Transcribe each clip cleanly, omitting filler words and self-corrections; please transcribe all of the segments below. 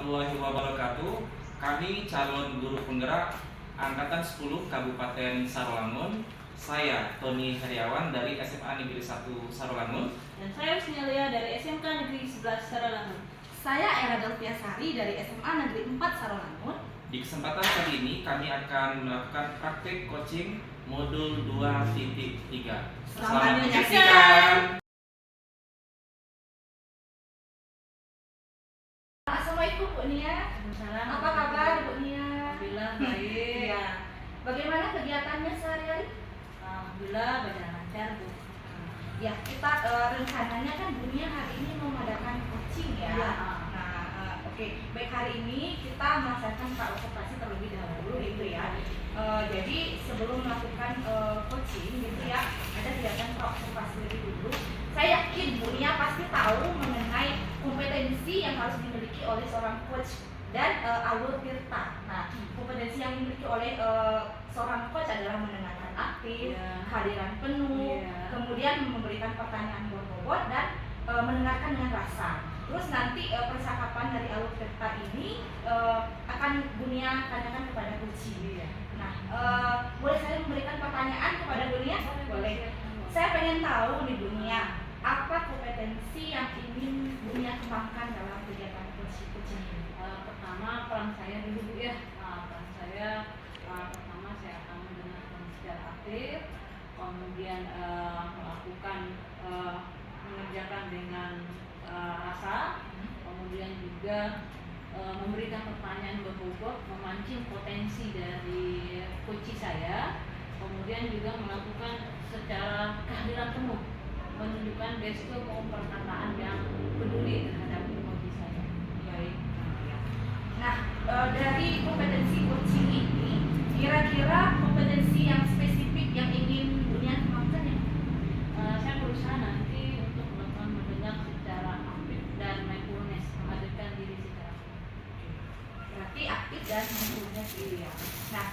warahmatullahi wabarakatuh. Kami calon guru penggerak Angkatan 10 Kabupaten Sarolangun. Saya Tony Heriawan dari SMA Negeri 1 Sarolangun. Dan saya Usnialia dari SMK Negeri 11 Sarolangun. Saya Era Delviasari dari SMA Negeri 4 Sarolangun. Di kesempatan kali ini kami akan melakukan praktik coaching modul 2.3. Selamat menyaksikan. Assalamualaikum Bu Nia. Apa kabar Bu Nia? Alhamdulillah baik. Ya. Bagaimana kegiatannya sehari-hari? Alhamdulillah berjalan lancar Bu. Ya, kita rencananya kan Bu Nia hari ini mau mengadakan coaching ya. Ya. Nah, oke. Baik, hari ini kita melaksanakan observasi terlebih dahulu gitu ya. Jadi sebelum melakukan coaching gitu ya, ada kegiatan observasi lebih dulu. Saya yakin Bu Nia pasti tahu mengenai kompetensi yang harus dimiliki oleh seorang coach dan alur tirta. Nah, kompetensi yang dimiliki oleh seorang coach adalah mendengarkan aktif, kehadiran penuh, kemudian memberikan pertanyaan berbobot dan mendengarkan dengan rasa. Terus nanti percakapan dari alur tirta ini akan Bu Nia tanyakan kepada coach. Nah, boleh saya memberikan pertanyaan kepada Bu Nia? Boleh. Saya pengen tahu nih Bu Nia, apa kompetensi yang ingin Bu Nia kembangkan dalam kegiatan coaching ini? Pertama peran saya dulu Bu ya. Peran saya pertama saya akan mendengarkan secara aktif, kemudian melakukan mengerjakan dengan rasa, kemudian juga memberikan pertanyaan berbobot, memancing potensi dari coach saya, kemudian juga melakukan secara kehadiran penuh, menunjukkan gestur maupun perkataan yang peduli terhadap coach saya. Baik. Nah, dari kompetensi coaching ini, kira-kira kompetensi yang spesifik yang ingin Bu Nia kembangkan ya? Saya berusaha nanti untuk melakukan mendengar secara aktif dan mindfulness, menghadirkan diri secara aktif. Berarti aktif dan mindfulness gitu ya. Nah,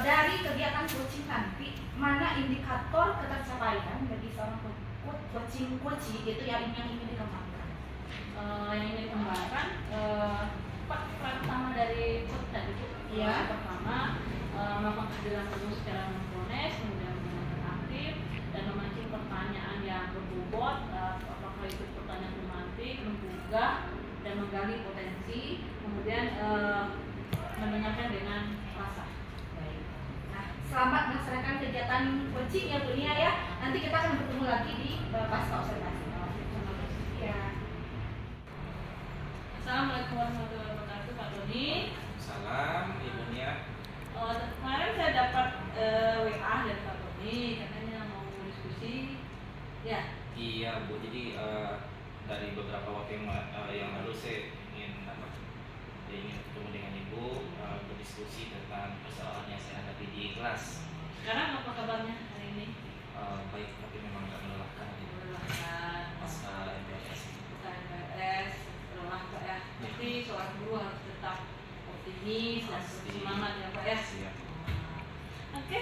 dari kegiatan coaching nanti, mana indikator ketercapaian bagi seorang coaching gitu yang ingin dikembangkan? Yang ingin dikembangkan, peran utama dari coach tadi Bu. Iya. Pertama, melakukan kehadiran penuh secara mindfulness, kemudian mendengarkan aktif dan memancing pertanyaan yang berbobot, apakah itu pertanyaan romantik, menggugah dan menggali potensi, kemudian mendengarkan dengan rasa. Baik. Nah, selamat melaksanakan kegiatan coaching ya Bu Nia ya. Nanti kita akan bertemu lagi di pasca observasi. Ya. Assalamualaikum warahmatullahi wabarakatuh Pak Doni. Salam Ibu Nia. Kemarin saya dapat WA dari Pak Doni, katanya mau diskusi. Ya. Iya Bu, jadi dari beberapa waktu yang lalu saya ingin bertemu dengan Ibu, berdiskusi tentang persoalan yang saya hadapi di kelas. Sekarang apa kabarnya hari ini? Baik, tapi memang agak melelahkan gitu. Melelahkan. Pasca MPLS. Bukan MPLS, lelah Pak ya. Tapi seorang guru harus tetap optimis dan semangat ya Pak ya. Siap. Oke,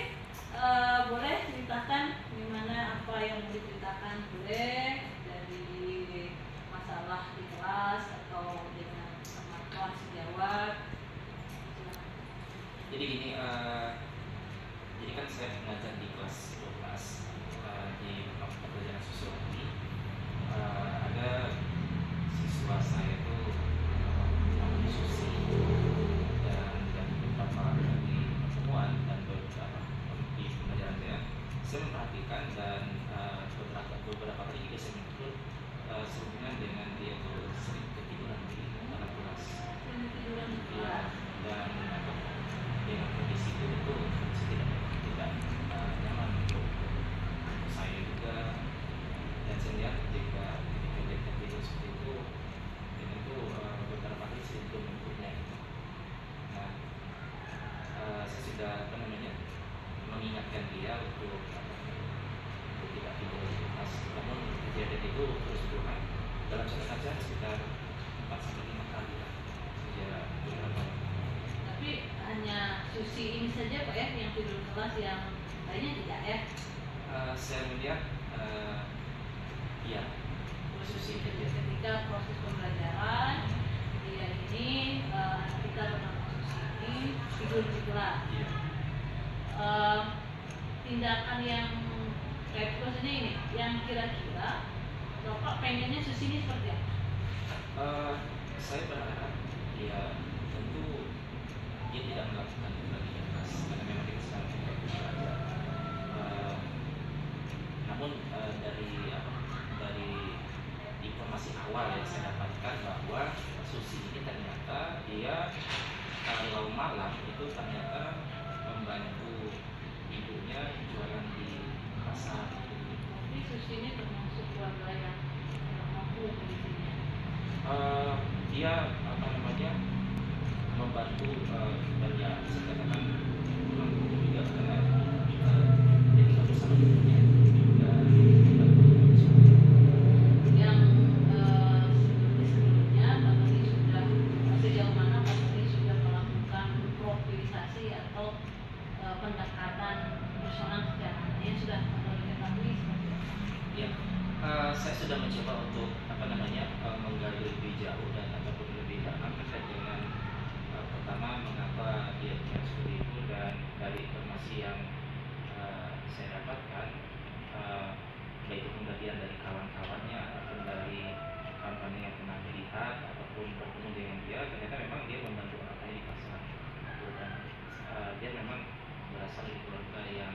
boleh ceritakan gimana apa yang mau diceritakan, boleh dari masalah di kelas atau dengan kemampuan sejawat. Jadi gini, jadi kan saya mengajar di kelas 12 di pelajaran sosiologi. Ada siswa saya itu namanya Susi, dan beberapa dari pertemuan dan beberapa di pembelajaran saya memperhatikan dan beberapa kali juga saya menegur sehubungan dengan dia tuh sering ketiduran di dalam kelas. Ya, dan dengan kondisi itu saya tidak nyaman untuk saya juga, dan saya lihat ketika dia tidur seperti itu, dan itu beberapa kali saya belum menegurnya. Nah, saya sudah mengingatkan dia untuk tidak tidur di kelas, namun kejadian itu terus berulang dalam satu kajian sekitar 4-5 kali lah sejak beberapa. Tapi hanya Susi ini saja Pak ya yang tidur kelas, yang lainnya tidak ya? Saya melihat ya Susi Ketika proses pembelajaran dia ini anak kita bernama Susi ini tidur di kelas. Iya. Tindakan yang kayak ini yang kira-kira Bapak pengennya Susi ini seperti apa? Saya berharap ya tentu dia tidak melakukan tindakan keras karena memang dia sedang untuk belajar. Namun dari informasi awal yang saya dapatkan bahwa Susi ini ternyata dia kalau malam itu ternyata membantu ibunya jualan di pasar. Jadi Susi ini termasuk keluarga yang mampu kondisinya. Dia membantu dan ya bisa dikatakan mampu juga karena dia tinggal bersama ibunya dan Yang sebelumnya Pak Tony sudah sejauh mana Pak Tony sudah melakukan profilisasi atau pendekatan personal secara yang sudah Pak Tony ketahui seperti apa? ya, saya sudah mencoba untuk menggali lebih jauh dan ataupun lebih dalam terkait dengan pertama mengapa dia punya seperti itu, dan dari informasi yang saya dapatkan baik itu pembagian dari kawan-kawannya ataupun dari kawan-kawan yang pernah melihat ataupun bertemu dengan dia, ternyata memang dia membantu anaknya di pasar dan dia memang berasal dari keluarga yang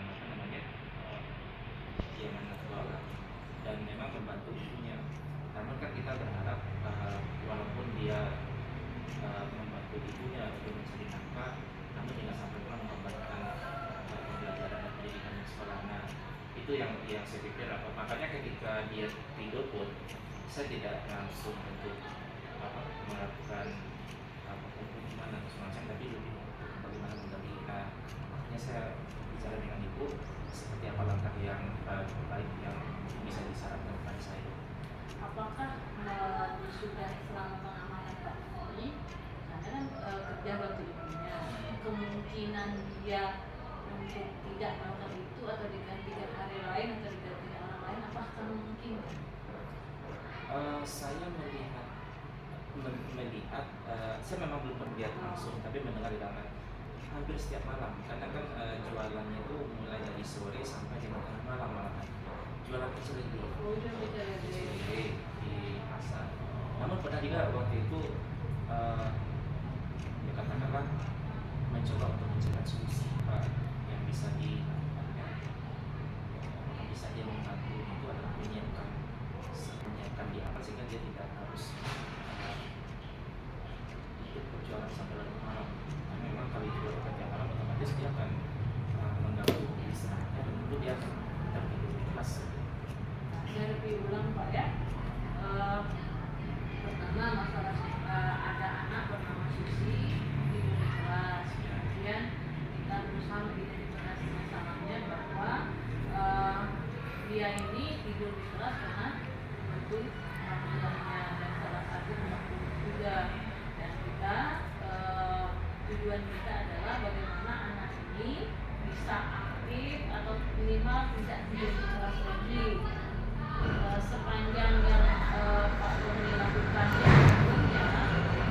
yang menengah ke bawah dan memang membantu ibunya. Namun kan kita berharap walaupun dia membantu ibunya untuk mencari nafkah, namun jangan sampai pula mengorbankan pembelajaran dan pendidikan di sekolah. Nah, itu yang saya pikir makanya ketika dia tidur pun saya tidak langsung untuk melakukan pembunuhan atau semacam, tapi lebih untuk bagaimana menggali. Nah, makanya saya bicara dengan ibu seperti apa langkah yang baik yang bisa disarankan kepada saya. Apakah sudah selama pengamanan Pak Tony, karena kan kerja waktu ibunya, kemungkinan dia untuk tidak melakukan itu atau digantikan hari lain atau digantikan orang lain, apakah mungkin? Saya melihat saya memang belum pernah lihat langsung, tapi mendengar dengan hampir setiap malam karena kan jualannya itu mulai dari sore sampai jam tengah malam malahan. Jualan kecil itu di pasar. Namun pernah juga waktu itu ya katakanlah mencoba untuk mencari solusi yang bisa bisa dia membantu itu adalah menyiapkan di apa sehingga dia tidak harus ikut berjualan sampai larut malam. Nah, memang kalau itu dilakukan tiap malam otomatis dia akan mengganggu istirahatnya dan tentu dia akan tertidur di kelas. Saya lebih ulang Pak ya. Pertama masalah ada anak bernama Susi di kelas, kemudian kita berusaha mengidentifikasi masalahnya bahwa dia ini tidur di kelas karena betul orang tuanya dan salah satu waktu juga, dan kita tujuan kita adalah bagaimana anak ini bisa aktif atau minimal tidak tidur di kelas lagi. Sepanjang yang Pak Tony lakukan ya,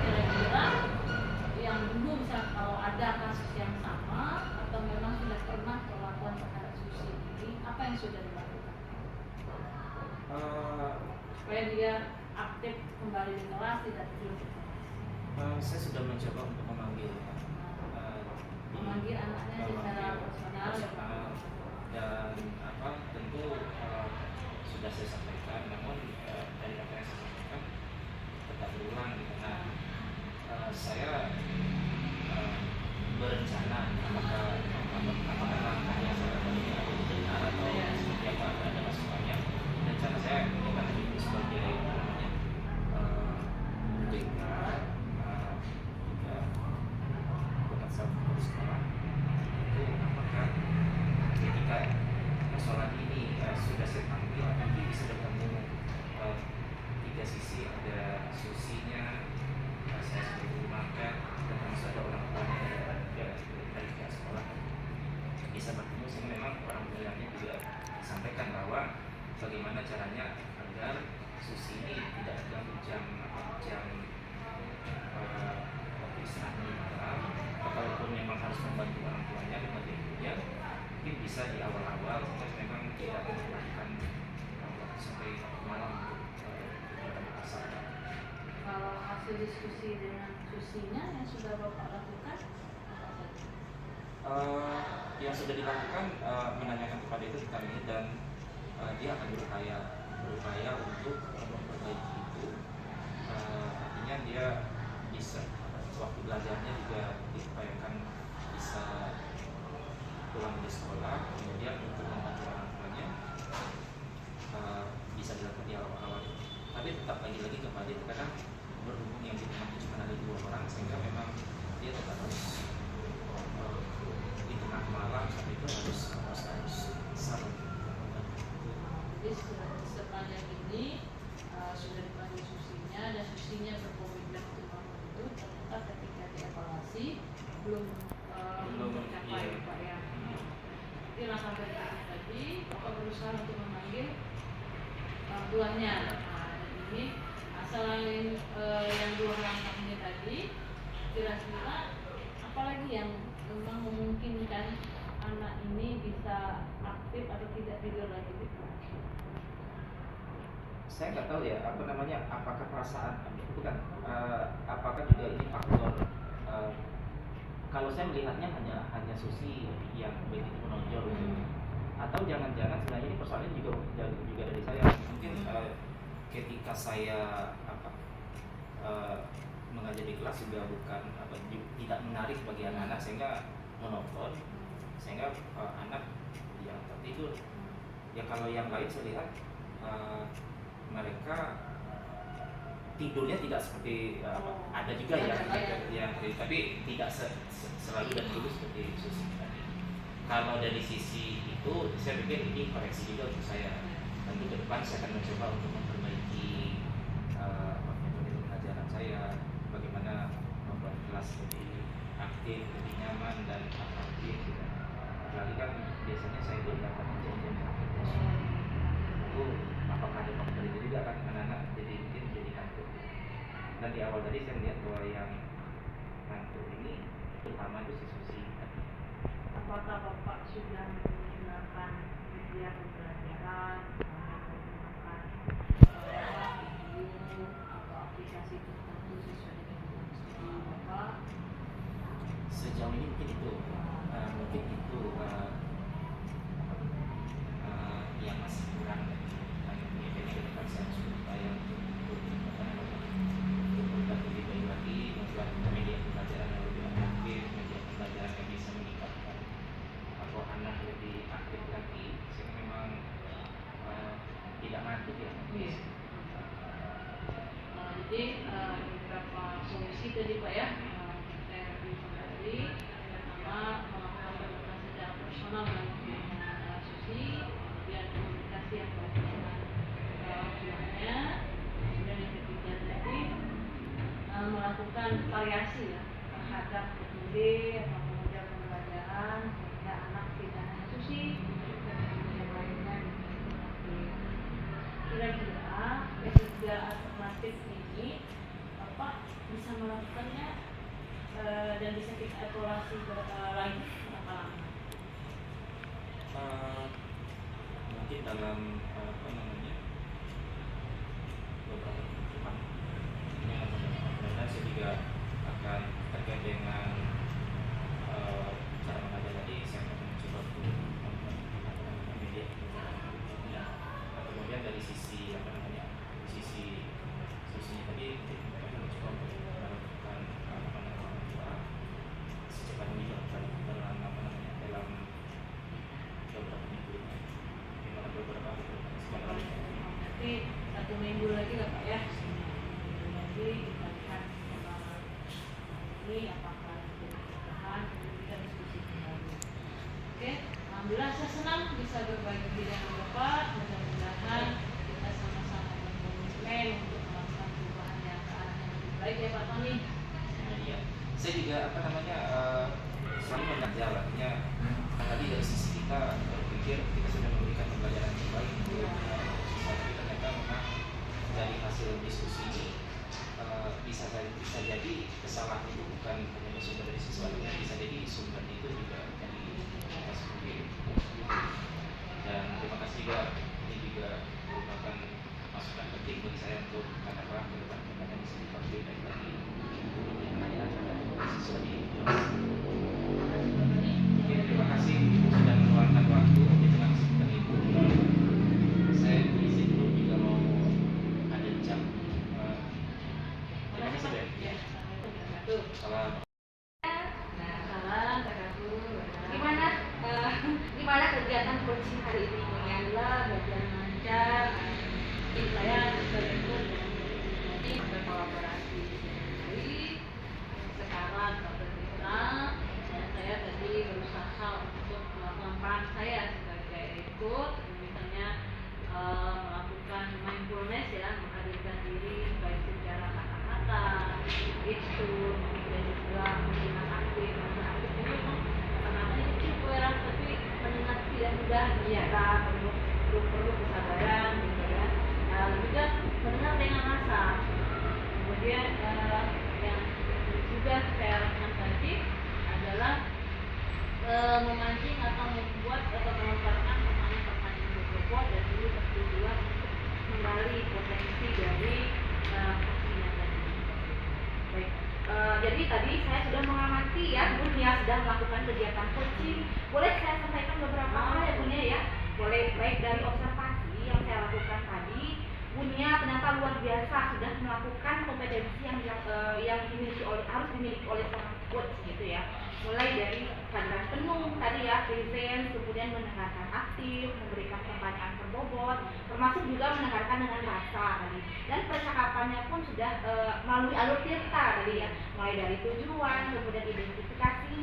kira-kira yang dulu misalnya kalau ada kasus yang sama atau memang sudah pernah perlakuan terhadap Susi ini, apa yang sudah dilakukan supaya dia aktif kembali di kelas, tidak tidur di kelas? Saya sudah mencoba untuk memanggil anaknya secara personal dan tentu sudah saya sampaikan, namun dari apa yang saya sampaikan tetap berulang gitu. Nah, saya berencana apakah langkah yang saya lakukan ini benar atau seperti apa, ada masukannya. Rencana saya kita itu sebagai bukan satu sekolah itu apakah ketika persoalan ini sudah saya panggil nanti bisa bertemu tiga sisi, ada Susinya, saya sebagai guru makan dan termasuk ada orang tuanya dari pihak sekolah bisa bertemu sehingga memang orang tuanya juga sampaikan bahwa bagaimana caranya agar Susi ini tidak ganggu jam bisa di awal-awal, sehingga memang tidak memperlakukan waktu sampai malam untuk kegiatan di pasar. Kalau hasil diskusi dengan Susinya yang sudah Bapak lakukan apa saja? Yang sudah dilakukan menanyakan kepada itu tentang ini, dan dia akan berupaya untuk memperbaiki itu. Artinya dia bisa waktu belajarnya juga diupayakan bisa pulang di sekolah, kemudian untuk membantu orang tuanya bisa dilakukan di awal-awal. Tapi tetap lagi-lagi kepada itu, kadang berhubung yang di rumah itu cuma ada 2 orang, sehingga memang dia tetap harus di tengah malam saat itu harus selalu. Jadi sepanjang ini sudah dipanggil Susinya dan Susinya berkomitmen untuk melakukan itu, ternyata ketika dievaluasi belum mencapai iya. Pak ya. Jadi langkah berikutnya tadi Bapak berusaha untuk memanggil orang tuanya. Nah, dan ini selain yang 2 langkah ini tadi, kira-kira apalagi yang memang memungkinkan anak ini bisa aktif atau tidak tidur lagi di kelas? Saya nggak tahu ya, apakah perasaan bukan, apakah juga ini faktor, kalau saya melihatnya hanya Susi yang begitu menonjol, atau jangan-jangan sebenarnya ini persoalannya juga dari saya. Mungkin ketika saya mengajar di kelas juga tidak menarik bagi anak-anak, sehingga monoton, sehingga anak yang tertidur. Ya kalau yang lain saya lihat mereka tidurnya tidak seperti ada juga yang tapi tidak selalu dan dulu seperti Susi tadi. Kalau dari sisi itu saya pikir ini koreksi juga untuk saya. Tentu ke depan saya akan mencoba untuk memperbaiki metode pengajaran saya, bagaimana membuat kelas lebih aktif, lebih nyaman dan atraktif. Apalagi kan biasanya saya itu dapat kejadian terus. Itu apakah ada faktor itu juga kan anak-anak jadi kantuk. Dan di awal tadi saya melihat bahwa yang kantuk ini terutama itu si Susi. Apakah Bapak sudah menggunakan media pembelajaran, menggunakan video atau aplikasi tertentu sesuai dengan studi Bapak? Sejauh ini mungkin itu yang masih kurang. Saya harus berupaya untuk lebih baik lagi, membuat media pembelajaran yang lebih aktif, media pembelajaran yang bisa meningkatkan atau anak lebih aktif lagi, sehingga memang tidak ngantuk ya. Jadi beberapa solusi tadi Pak ya, saya review tadi. Pertama, melakukan pendekatan secara personal dengan Susi, kemudian komunikasi yang baik dengan orang tuanya, kemudian yang ketiga tadi melakukan variasi ya terhadap metode atau model pembelajaran, sehingga anak tidak hanya Susi, yang lainnya kira-kira ketiga alternatif ini Bapak bisa melakukannya dan bisa kita evaluasi lagi berapa lama? Mungkin dalam beberapa bulan. Karena saya juga akan terkait dengan cara mengajar tadi, saya akan mencoba untuk membuat media kemudian dari sisi sisinya tadi kita akan mencoba untuk melakukan secepatnya juga dalam beberapa minggu ini, beberapa kesempatan. Nanti 1 minggu lagi lah Pak ya, 1 minggu lagi kita lihat ini apakah jadi perubahan, kita diskusi kembali. Oke, alhamdulillah saya senang bisa berbagi dengan Bapak. Mudah-mudahan kita sama-sama berkomitmen untuk melakukan perubahan yang ke arah yang lebih baik ya Pak Tony. Iya, saya juga selalu mengajar, artinya tadi dari sisi kita berpikir kita sudah memberikan pembelajaran yang baik untuk tapi ternyata memang dari hasil diskusi ini bisa jadi kesalahan itu bukan hanya sumber dari siswa, bisa jadi sumbernya itu juga dari kita sendiri. coaching hari ini ya? Alhamdulillah berjalan lancar. Saya berikut jadi berkolaborasi dengan baik. Sekarang kita dan saya tadi berusaha untuk melakukan peran saya sebagai ikut, misalnya melakukan mindfulness ya, menghadirkan diri baik secara kata-kata, itu kemudian juga mendengar aktif. Mendengar aktif ini memang kadang-kadang itu ya, tapi mendengar tidak mudah ternyata perlu kesabaran gitu ya. Juga mendengar dengan rasa. Kemudian yang juga saya lakukan tadi adalah memancing atau membuat atau melontarkan pertanyaan-pertanyaan berbobot dan dulu bertujuan untuk menggali potensi dari coaching tadi. Baik, jadi tadi saya sudah mengamati ya, Bun ya sudah melakukan kegiatan coaching. Boleh saya sampaikan beberapa hal ya Bun ya? Boleh, baik dari observasi yang saya lakukan tadi. Bunia ternyata luar biasa sudah melakukan kompetensi yang dimiliki harus dimiliki oleh seorang coach gitu ya. Mulai dari kesadaran penuh tadi ya, presence, kemudian mendengarkan aktif, memberikan pertanyaan berbobot, termasuk juga mendengarkan dengan rasa tadi. Dan percakapannya pun sudah melalui alur tirta tadi ya, mulai dari tujuan, kemudian identifikasi,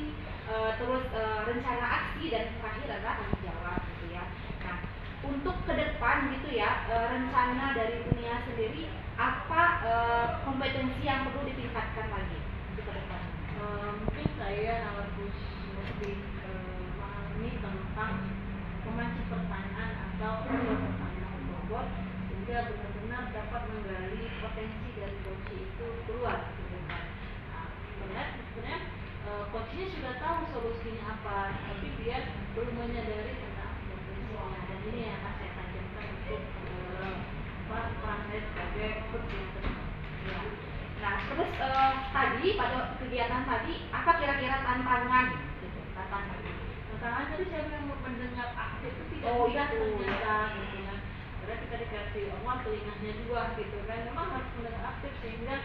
terus rencana aksi, dan terakhir adalah tanggung jawab gitu ya. Nah, untuk ke depan gitu ya, rencana dari dunia sendiri apa kompetensi yang perlu ditingkatkan lagi untuk ke depan? Mungkin saya harus lebih memahami tentang memancing pertanyaan atau pertanyaan bobot sehingga benar-benar dapat menggali potensi dari coach itu keluar ke depan. Nah, sebenarnya coachnya sudah tahu solusinya apa, tapi dia belum menyadari tentang potensinya, dan ini yang akan saya tajamkan untuk peran saya sebagai coach yang terdepan. Ya. Nah, terus tadi pada kegiatan tadi apa kira-kira tantangan gitu, tantangan tadi saya bilang mendengar aktif itu tidak mudah ternyata gitu kan. Karena kita dikasih Allah telinganya dua gitu kan, memang harus mendengar aktif sehingga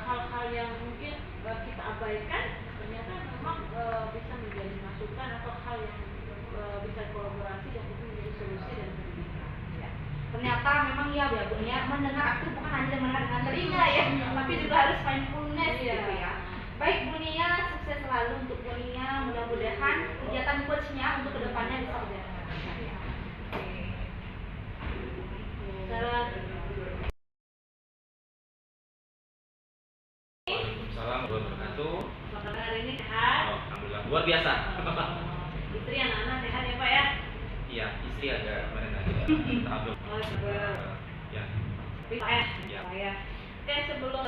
hal-hal yang mungkin kita abaikan ternyata memang bisa menjadi masukan atau hal yang bisa kolaborasi dan itu menjadi solusi dan pendidikan. Ya. Ternyata memang ya Bu ya, mendengar aktif bukan hanya mendengar dengan telinga ya, tapi juga harus mindfulness gitu ya. Baik Bu Nia, sukses selalu untuk Bu Nia, mudah-mudahan kegiatan coachnya untuk kedepannya bisa berjalan dengan lancar ya. Waalaikumsalam warahmatullahi wabarakatuh. Apakah hari ini sehat? Alhamdulillah, luar biasa. Istri anak-anak sehat ya Pak ya? Iya, istri agak kemarin agak trouble. Oh juga. Ya. Tapi Pak ya? Ya. Oke, sebelum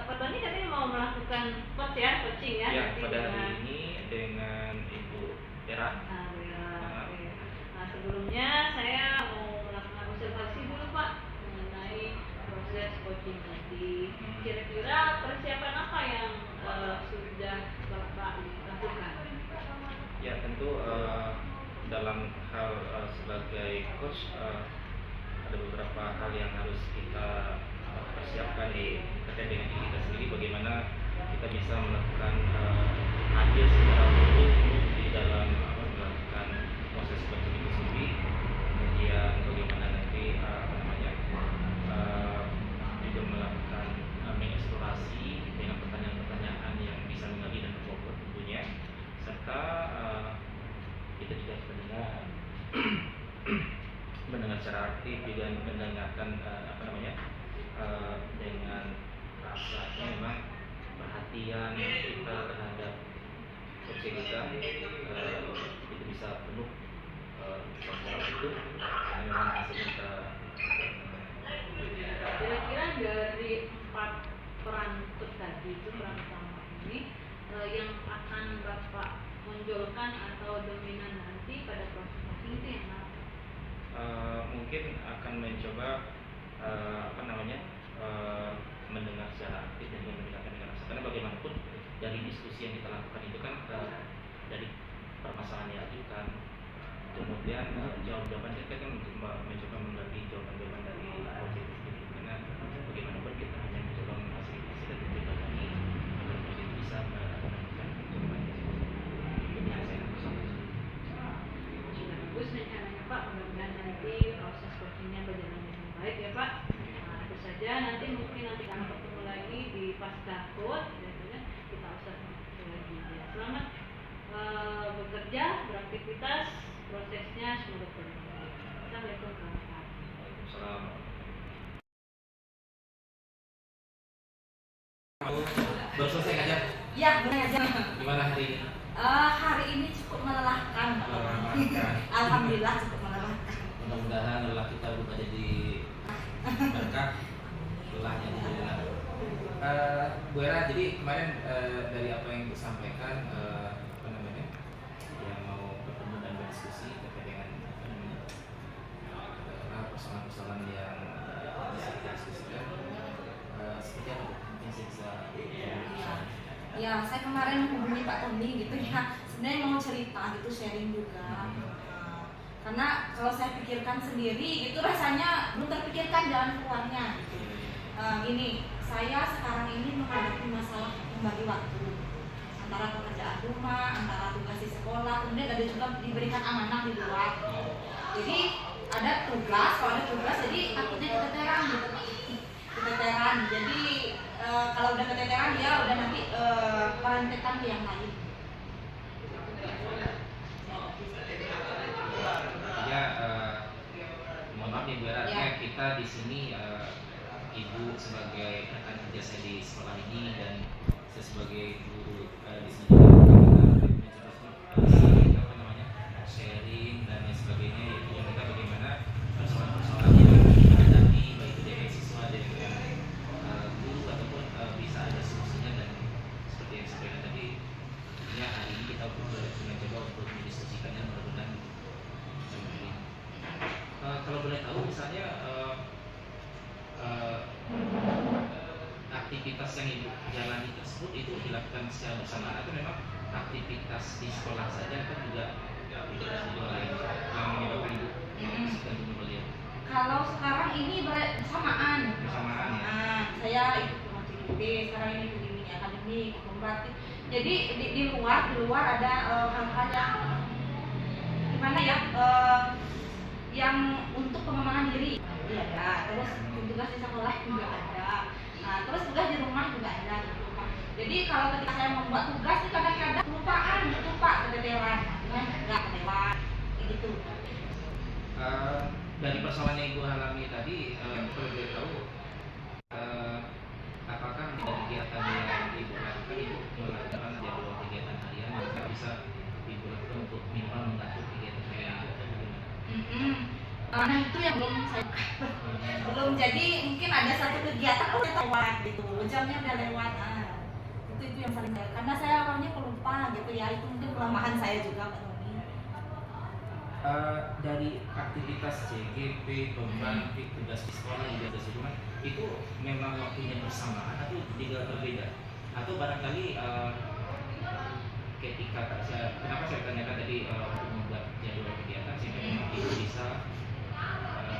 Pak Tony katanya mau melakukan coaching ya? Ya, pada hari ini dengan Ibu Era. Nah, sebelumnya saya mau melakukan observasi dulu Pak mengenai proses coaching tadi. Kira-kira persiapan apa yang sudah Bapak lakukan? Ya, tentu dalam hal sebagai coach ada beberapa hal yang harus kita persiapkan terkait dengan diri kita sendiri, bagaimana kita bisa melakukan hadir secara utuh di dalam melakukan proses coaching itu sendiri, kemudian bagaimana nanti juga melakukan mengeksplorasi dengan pertanyaan-pertanyaan yang bisa menggali dan berbobot tentunya, serta kita juga harus mendengar secara aktif, juga mendengarkan dengan rasanya memang perhatian kita terhadap coaching kita itu bisa penuh secara utuh karena memang hasil kita. Kira-kira dari 4 peran tadi itu peran utama ini yang akan Bapak munculkan atau dominan nanti pada proses coaching itu yang mana? Mungkin akan mencoba mendengar secara aktif dan mendengarkan dengan rasa, karena bagaimanapun dari diskusi yang kita lakukan itu kan dari permasalahan yang diajukan, kemudian jawaban kita kan mencoba menggali jawaban-jawaban dari proses itu sendiri, karena bagaimanapun kita hanya mencoba memfasilitasi dan memberikan ini agar proses bisa menemukan jawabannya. Itu yang saya lakukan. Bagus rencananya mudah-mudahan nanti proses coachingnya berjalan dengan baik ya Pak. Nah, itu saja, nanti mungkin nanti kita ketemu lagi di pasca coach, biasanya kita usah lagi ya. Selamat bekerja, beraktivitas, prosesnya semoga berjalan. Assalamualaikum warahmatullahi wabarakatuh. Baru selesai ngajar? Ya, mulai aja. Gimana hari ini? Hari ini cukup melelahkan. Alhamdulillah cukup melelahkan. Mudah-mudahan lelah kita berubah jadi berkah, lelahnya jadi lelah. Bu Era, jadi kemarin dari apa yang disampaikan, apa namanya, yang mau bertemu dan berdiskusi terkait dengan apa namanya, persoalan-persoalan yang bisa kita diskusikan, seperti apa? Mungkin saya bisa. Ya, saya kemarin menghubungi Pak Tony gitu ya. Sebenarnya mau cerita gitu, sharing juga. Karena kalau saya pikirkan sendiri itu rasanya belum terpikirkan jalan keluarnya. Gini, saya sekarang ini menghadapi masalah membagi waktu antara pekerjaan rumah, antara tugas di sekolah, kemudian ada juga diberikan amanah di luar. Jadi ada tugas, kalau ada tugas jadi takutnya keteteran gitu. Keteteran, jadi kalau udah keteteran dia udah nanti perantekan ke yang lain. Ya, mohon maaf nih Bu Era, Ya. kita di sini Ibu sebagai rekan kerja saya di sekolah ini dan saya sebagai guru di sini juga apa namanya sharing dan lain sebagainya, yaitu kita bagaimana persoalan-persoalan yang dihadapi baik itu dari siswa dan guru ataupun bisa ada solusinya, dan seperti yang disampaikan tadi ya hari ini kita mencoba untuk mendiskusikan dan mudah-mudahan kalau boleh tahu misalnya aktivitas yang Ibu jalani tersebut itu dilakukan secara bersamaan atau memang aktivitas di sekolah saja atau juga aktivitas di luar lain yang menyebabkan Ibu mendiskusikan dengan beliau? Kalau sekarang ini bersamaan. Bersamaan ya. Saya ikut promosi sekarang ini ikut mini akademik, berarti. Jadi di luar ada hal-hal yang gimana ya, yang untuk pengembangan diri. Iya ada. Terus tugas di sekolah juga ada. Nah, terus tugas di rumah juga ada gitu kan. Jadi kalau ketika saya membuat tugas itu kadang-kadang kelupaan gitu Pak, keteteran. Enggak keteteran gitu. Dari persoalan yang Ibu alami tadi, kalau boleh tahu apakah dari kegiatan yang Ibu lakukan, Ibu melakukan jadwal kegiatan harian yang bisa Ibu lakukan untuk minimal mengatur kegiatan harian Ibu? Nah itu yang belum saya belum, jadi mungkin ada satu kegiatan udah lewat gitu, jamnya udah lewat. Itu yang paling saya, karena saya awalnya pelupa gitu ya, itu mungkin kelemahan saya juga Pak Tony. Dari aktivitas CGP, pembangkit, tugas di sekolah, juga tugas di rumah, itu memang waktunya bersamaan atau juga berbeda? Atau barangkali ketika kenapa saya tanyakan tadi untuk membuat jadwal kegiatan sehingga memang itu bisa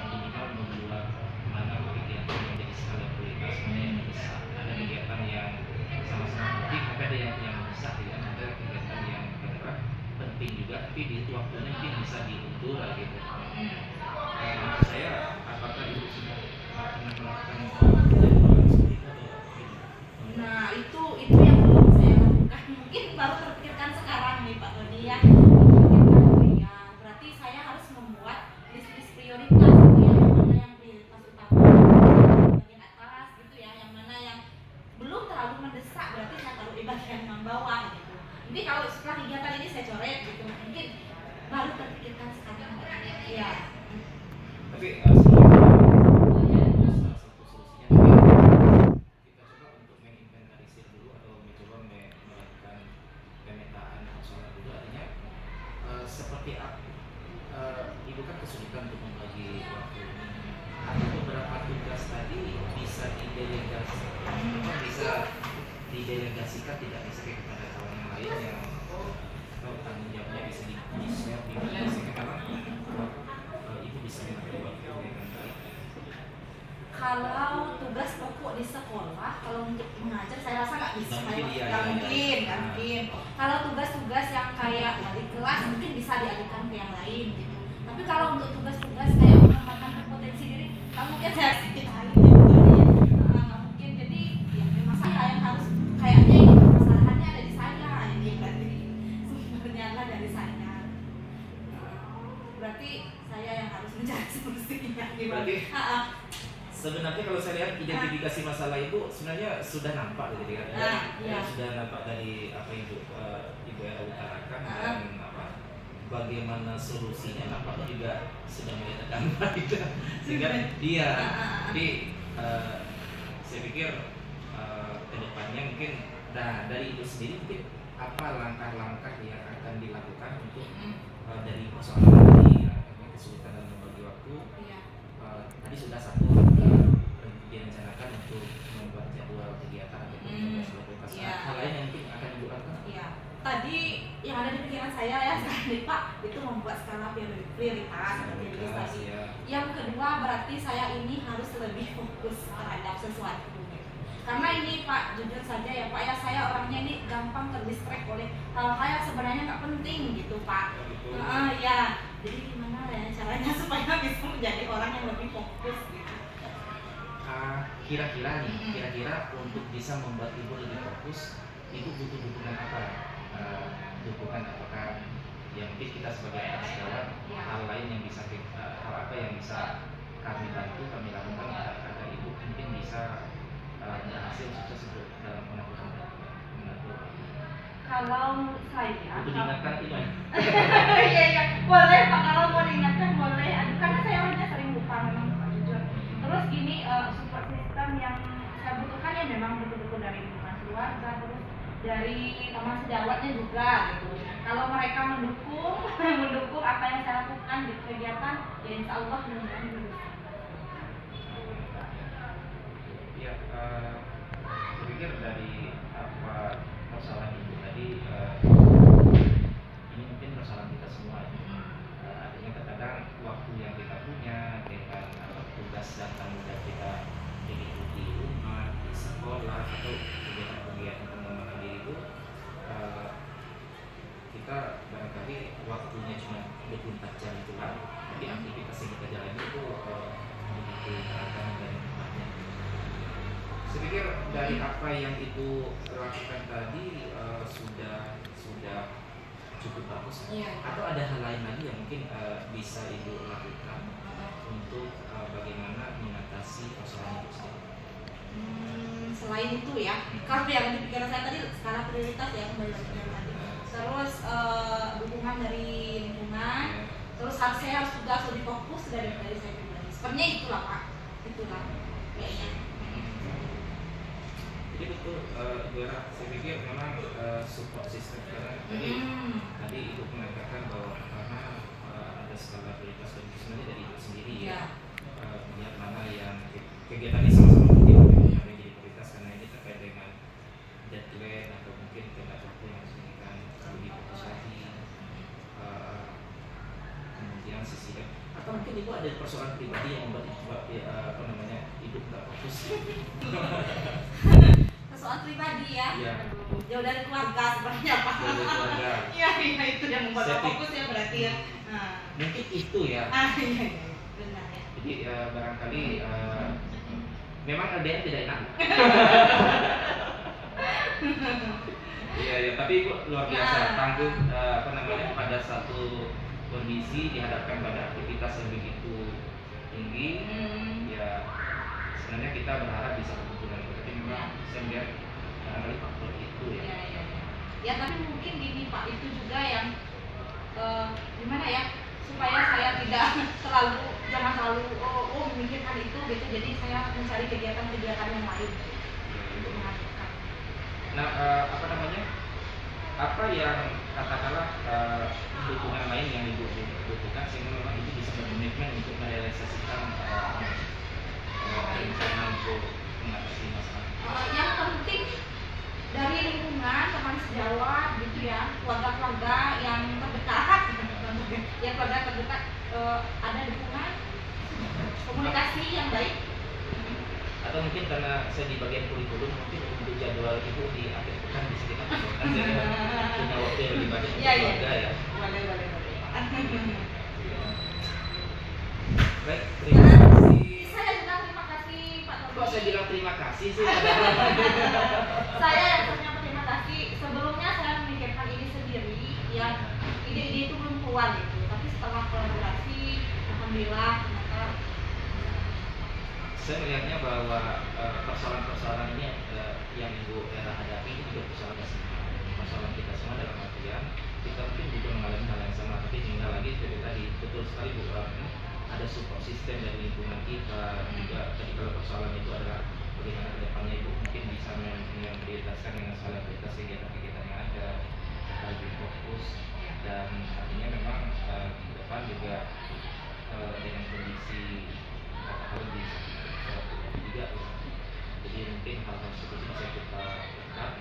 minimal membuat mana kegiatan yang menjadi skala prioritas, mana yang mendesak, ada kegiatan yang sama-sama penting, tapi ada yang mendesak, ya, ada kegiatan yang penting juga, tapi di waktunya mungkin bisa diundur gitu. Menurut saya, apakah Ibu sudah pernah melakukan jadwal seperti itu atau? Nah itu yang belum saya lakukan, mungkin baru terpikirkan sekarang nih Pak Tony ya. Berarti saya harus membuat list prioritas gitu ya, yang mana yang prioritas utama bagian atas gitu ya, yang mana yang belum terlalu mendesak berarti saya taruh di bagian yang bawah gitu. Nanti kalau setelah kegiatan ini saya coret gitu, mungkin baru terpikirkan sekarang. Iya. Tapi salah satu solusinya kita coba untuk menginventarisir dulu atau mencoba melakukan pemetaan persoalan dulu, artinya seperti apa Ibu kan kesulitan untuk membagi waktu ini. Ada beberapa tugas tadi bisa didelegasikan, tidak bisa kepada kawan yang lain yang tanggung jawabnya bisa di-share di mana sehingga memang Ibu bisa mengatur waktu dengan baik. Kalau tugas pokok di sekolah, kalau untuk mengajar saya rasa nggak bisa. Nggak mungkin. Kalau tugas-tugas yang kayak di kelas mungkin bisa dialihkan ke yang lain gitu. Tapi Tapi kalau untuk tugas-tugas kayak mengembangkan potensi diri, nggak mungkin saya ceritain nggak mungkin. Jadi ya memang saya yang harus, kayaknya ini permasalahannya ada di saya, ini berarti sumbernya adalah dari saya. Berarti saya yang harus mencari solusinya. Berarti sebenarnya kalau saya lihat identifikasi masalah itu sebenarnya sudah nampak dari sudah nampak dari apa Ibu Era utarakan dan bagaimana solusinya nampaknya juga sudah mulai terdampak gitu. Sehingga dia jadi saya pikir kedepannya mungkin dari itu sendiri mungkin apa langkah-langkah yang akan dilakukan untuk dari persoalan tadi kesulitan dalam membagi waktu. Tadi sudah satu direncanakan untuk membuat jadwal kegiatan atau prioritas. Hal lain yang mungkin akan dilakukan. Tadi yang ada di pikiran saya ya tadi Pak, itu membuat skala prioritas seperti tadi. Yang kedua berarti saya ini harus lebih fokus terhadap sesuatu. Karena ini Pak, jujur saja ya Pak ya, saya orangnya ini gampang terdistract oleh hal-hal yang sebenarnya nggak penting gitu Pak. Ya, jadi gimana ya caranya supaya bisa menjadi orang yang lebih fokus gitu. Kira-kira untuk bisa membuat Ibu lebih fokus, Ibu butuh dukungan apa? Dukungan apakah yang mungkin kita sebagai anak sejawat, hal lain yang bisa hal apa yang bisa kami bantu, kami lakukan agar Ibu mungkin bisa berhasil sukses untuk dalam melakukan kalau saya untuk diingatkan itu ya. Iya boleh Pak, kalau mau diingatkan boleh. Karena saya orangnya sering lupa memang Pak, jujur. Terus gini, support system yang saya butuhkan ya memang betul-betul dari lingkungan keluarga, terus dari teman sejawatnya juga gitu. Kalau mereka mendukung apa yang saya lakukan di kegiatan, ya insya Allah mudah-mudahan bisa. Ya, saya pikir dari apa persoalan Ibu tadi, ini mungkin persoalan kita semua. Artinya terkadang waktu yang kita punya dengan tugas dan tanggung jawab kita di rumah, di sekolah atau kegiatan-kegiatan pengembangan diri itu, kita barangkali waktunya cuma 24 jam itu kan, tapi aktivitas yang kita jalani itu begitu beragam dan banyak. Saya pikir dari apa yang Ibu lakukan tadi sudah cukup bagus. Atau ada hal lain lagi yang mungkin bisa Ibu lakukan untuk bagaimana mengatasi persoalan itu sendiri? Selain itu ya, kalau yang di pikiran saya tadi skala prioritas ya, kembali lagi tadi. Terus dukungan dari lingkungan, terus saya harus juga lebih fokus dari saya pribadi. Sebenarnya itulah Pak, itulah kayaknya. Jadi betul, Ibu Era, saya pikir memang support system karena tadi Ibu mengatakan bahwa karena ada skala prioritas dan sebenarnya dari Ibu sendiri melihat mana yang kegiatan ini sama-sama penting yang jadi prioritas karena ini terkait dengan deadline atau mungkin tenggat waktu yang harus diberikan lebih fokus lagi. Kemudian sisi atau mungkin Ibu ada persoalan pribadi yang membuat Ibu nggak fokus. Persoalan pribadi ya. Jauh dari keluarga sebenarnya Pak. Iya itu yang membuat fokus ya berarti ya. Mungkin itu ya. Iya benar ya. Jadi barangkali memang LDR tidak enak. Iya tapi Ibu luar biasa tangguh pada satu kondisi dihadapkan pada aktivitas yang begitu tinggi. Ya sebenarnya kita berharap bisa berhubungan, tapi memang saya melihat barangkali faktor itu ya. Ya tapi mungkin gini Pak, itu juga yang gimana ya, supaya saya tidak jangan terlalu memikirkan itu gitu, jadi saya mencari kegiatan-kegiatan yang lain untuk melakukan. Nah apa yang katakanlah dukungan lain yang Ibu butuhkan sehingga memang itu bisa berkomitmen untuk merealisasikan rencana untuk mengatasi masalah. Yang penting dari lingkungan, teman sejawat gitu ya, keluarga-keluarga yang terdekat, keluarga terdekat, ada dukungan, komunikasi yang baik. Atau mungkin karena saya di bagian kurikulum, mungkin untuk jadwal Ibu di akhir pekan bisa kita lakukan punya waktu yang lebih banyak untuk keluarga ya. Boleh. Baik, terima kasih. Saya juga terima kasih Pak Tommy. Kok saya bilang terima kasih sih? Saya yang sebenarnya terima kasih. Sebelumnya saya memikirkan ini sendiri, ya ide-ide itu belum keluar gitu. Tapi setelah kolaborasi, alhamdulillah ternyata saya melihatnya bahwa persoalan-persoalan ini yang Ibu Era hadapi itu juga persoalan kita semua dalam artian kita mungkin juga mengalami hal yang sama, tapi tinggal lagi seperti tadi betul sekali Bu, ada support system dari lingkungan kita juga. Tadi kalau persoalan itu adalah bagaimana kedepannya Ibu mungkin bisa memprioritaskan dengan skala prioritas kegiatan-kegiatan yang ada lebih fokus, dan artinya memang ke depan juga dengan kondisi katakanlah di juga, jadi mungkin hal-hal seperti itu bisa kita lakukan,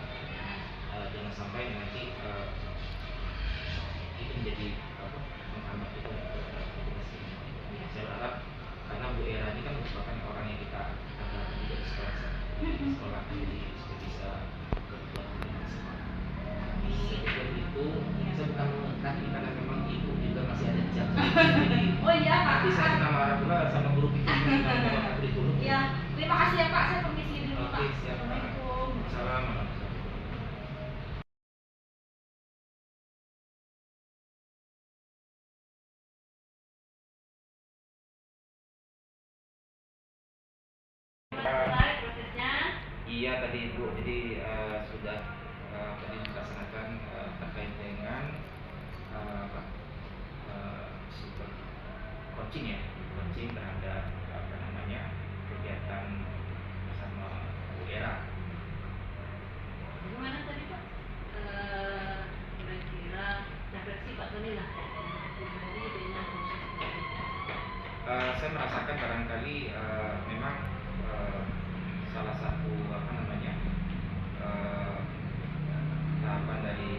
jangan sampai nanti itu menjadi menghambat kita untuk beraktivitas ini. Saya berharap karena Bu Era ini kan merupakan orang yang kita ada juga di sekolah, jadi supaya bisa berbuat dengan semangat. Seperti itu, saya bukan mengetahui karena memang Ibu juga masih ada jam. oh iya Pak. Tapi saya kenal marah pula sama guru pikir kurikulum. Iya, terima kasih ya Pak. Saya permisi dulu Pak. Oke, siap. Assalamualaikum. Assalamualaikum. Prosesnya? Iya tadi Ibu, jadi sudah tadi dilaksanakan terkait dengan super coaching ya, coaching terhadap kegiatan bersama Bu Era. Gimana tadi Pak? Kira-kira refleksi Pak Tony lah pribadi dengan proses Saya merasakan barangkali memang salah satu tahapan dari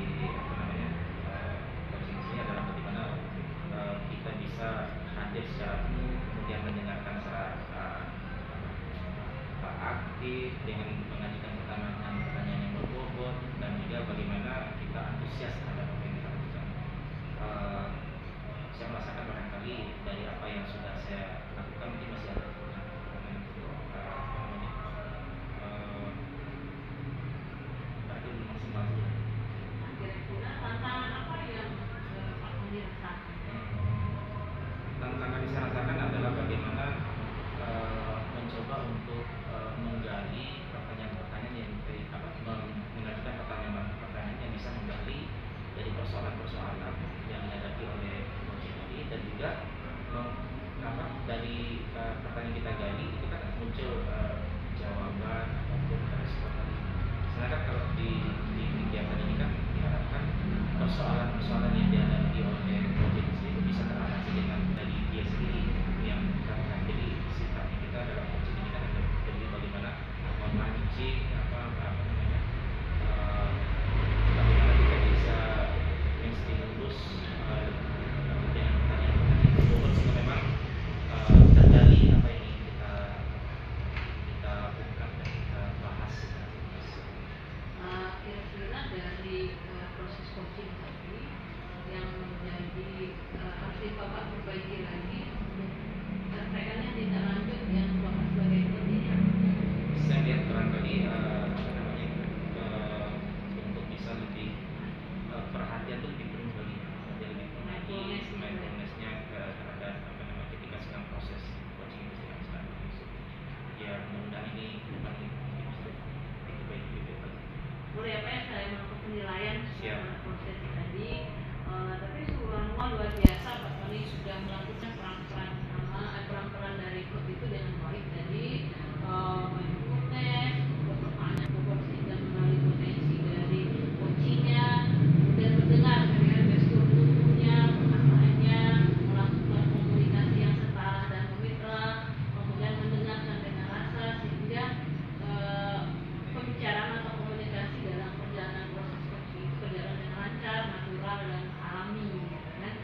coaching ini adalah bagaimana kita bisa hadir secara penuh, kemudian mendengarkan secara aktif dengan mengajukan pertanyaan yang berbobot, dan juga bagaimana kita antusias terhadap apa yang kita lakukan. Saya merasakan barangkali dari apa yang sudah saya lakukan mungkin masih ada kira-kira tantangan apa yang Pak Tony rasakan? Tantangan yang saya rasakan adalah bagaimana mencoba untuk menggali pertanyaan-pertanyaan yang mengajukan pertanyaan-pertanyaan yang bisa menggali dari persoalan-persoalan yang dihadapi oleh coaching ini, dan juga dari pertanyaan kita gali itu kan muncul jawaban ataupun respon dari. Sedangkan kalau di kegiatan ini kan diharapkan persoalan-persoalan yang dihadapi oleh coaching itu bisa teratasi dengan dari dia sendiri yang kan. Jadi sifatnya kita dalam coaching ini kan ada bagaimana memancing bagaimana kita bisa menstimulus dengan pertanyaan-pertanyaan itu sehingga memang tergali apa yang ingin kita ungkap dan kita bahas. Kira-kira dari proses coaching tadi yang menjadi harus Bapak perbaiki lagi untuk kaitannya tidak lanjut yang Bapak sebagai pendidik. Saya lihat barangkali untuk bisa lebih perhatian itu lebih penuh lagi, lebih mindfulness-nya terhadap ketika sedang proses coaching itu sedang berlangsung. Ya mudah-mudahan ini depan ini bisa diperbaiki lebih baik. Boleh apa ya saya melakukan penilaian Siap. proses tadi, tapi semua luar biasa Pak Tony sudah melakukan peran-peran dari coach itu dengan baik. Jadi mindfulness, pertanyaan proporsi dan mengenali potensi dari coachingnya, kemudian mendengar dengan gestur tubuhnya, perkataannya, melakukan komunikasi yang setara dan memitra, kemudian mendengarkan dengan rasa sehingga pembicaraan atau komunikasi dalam perjalanan proses coaching itu berjalan dengan lancar, natural dan alami, gitu kan?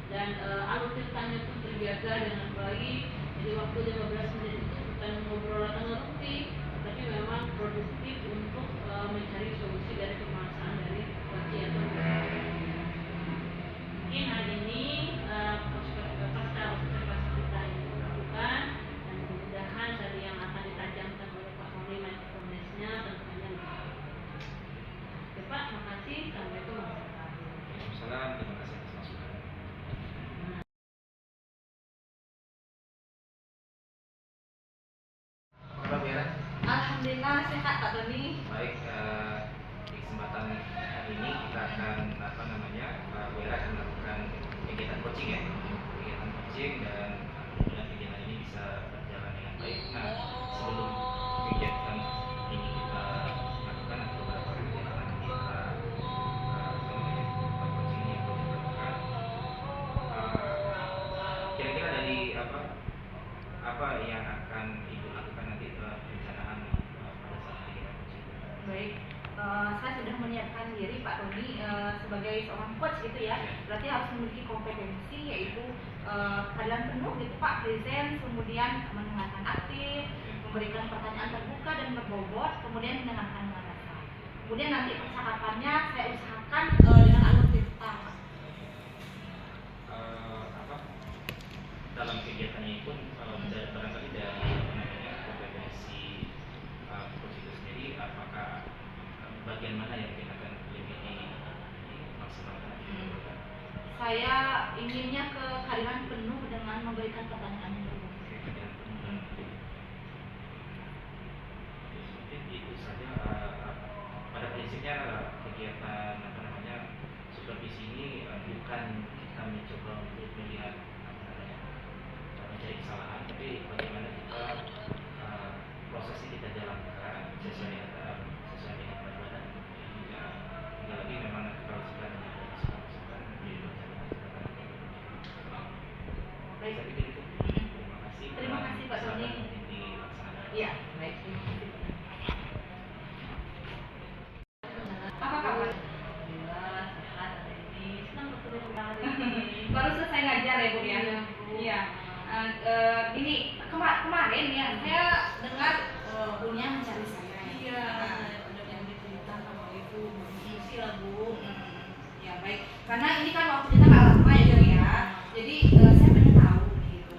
Dan alur ceritanya pun terjaga dengan baik. Jadi waktu 15 menit itu bukan ngobrol atau ngerti, tapi memang produktif untuk mencari solusi dari permasalahan dari coaching atau mungkin hari ini pasca observasi kita ini apa yang akan Ibu lakukan nanti perencanaan pada saat kegiatan coaching? Baik, saya sudah menyiapkan diri Pak Tony sebagai seorang coach gitu ya. Berarti harus memiliki kompetensi yaitu kehadiran penuh gitu Pak, present, kemudian mendengarkan aktif, memberikan pertanyaan terbuka dan berbobot, kemudian mendengarkan dengan rasa. Kemudian nanti percakapannya saya usahakan dengan alur cerita. Dalam kegiatannya pun barangkali dari kompetensi coach itu sendiri, apakah bagian mana yang kita akan lebih dimaksimalkan? Saya inginnya kehadiran penuh dengan memberikan pertanyaan yang berbobot. Mungkin itu saja. Pada prinsipnya kegiatan supervisi ini bukan kita mencoba untuk melihat mencari kesalahan, tapi bagaimana kita prosesnya kita jalankan sesuai dengan panduan. Tinggal lagi memang kalau kita menyampaikan masukan di baik, saya pikir itu. Terima kasih Pak Tony. Iya, baik. Apa kabar? Alhamdulillah sehat hari ini. Senang bertemu kembali. Baru selesai ngajar ya Bu ya? Iya. Ini kemarin ya saya dengar Bunya mencari saya. Iya, ada yang diceritakan sama Ibu, mengisi lah Bu. Ya baik. Karena ini kan waktu kita nggak lama ya Bu ya. Jadi saya pengen tahu gitu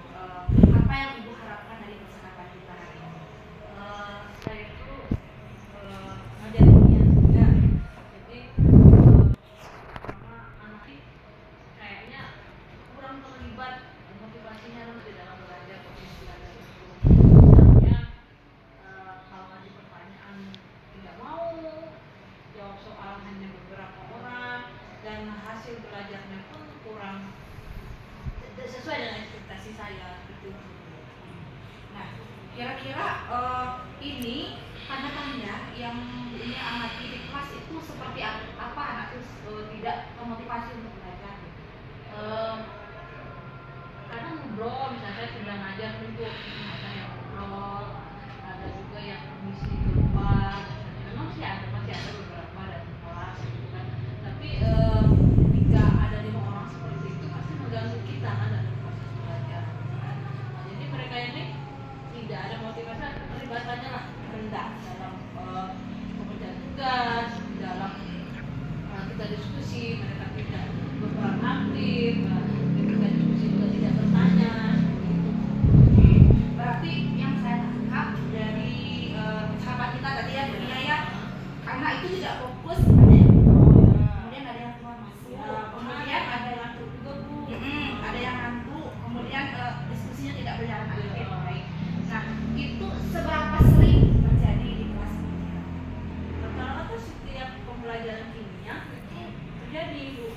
apa yang Ibu harapkan dari percakapan kita hari ini. Saya itu ngajarinnya. Ya. Jadi sama anak ini kayaknya kurang terlibat motivasinya nanti dalam belajar potensi belajar itu. Misalnya kalau ngasih pertanyaan tidak mau, jawab soal hanya beberapa orang, dan hasil belajarnya pun kurang sesuai dengan ekspektasi saya gitu. Nah, kira-kira ini tanda-tanda yang ini amati di kelas itu seperti apa anak itu tidak termotivasi untuk belajar? Kadang ngobrol, misalnya saya sudah ngajar untuk ada yang ngobrol, ada juga yang mengisi keluar. Memang sih ada, masih ada beberapa dari kelas gitu kan. Tapi ketika ada 5 orang seperti itu pasti mengganggu kita kan dalam proses belajar kan. Nah, jadi mereka ini tidak ada motivasi, keterlibatannya lah rendah dalam pekerjaan tugas, dalam kita diskusi, mereka tidak berperan aktif, ketika diskusi juga tidak bertanya gitu. Berarti yang saya tangkap dari percakapan kita tadi ya Bunia ya, karena itu tidak fokus ada yang kemudian ada yang keluar masuk, kemudian ada yang ngantuk juga Bu, ada yang ngantuk, kemudian diskusinya tidak berjalan aktif. Baik. Nah itu seberapa sering terjadi di kelas kimia? Rata-rata setiap pembelajaran kimia terjadi Bu.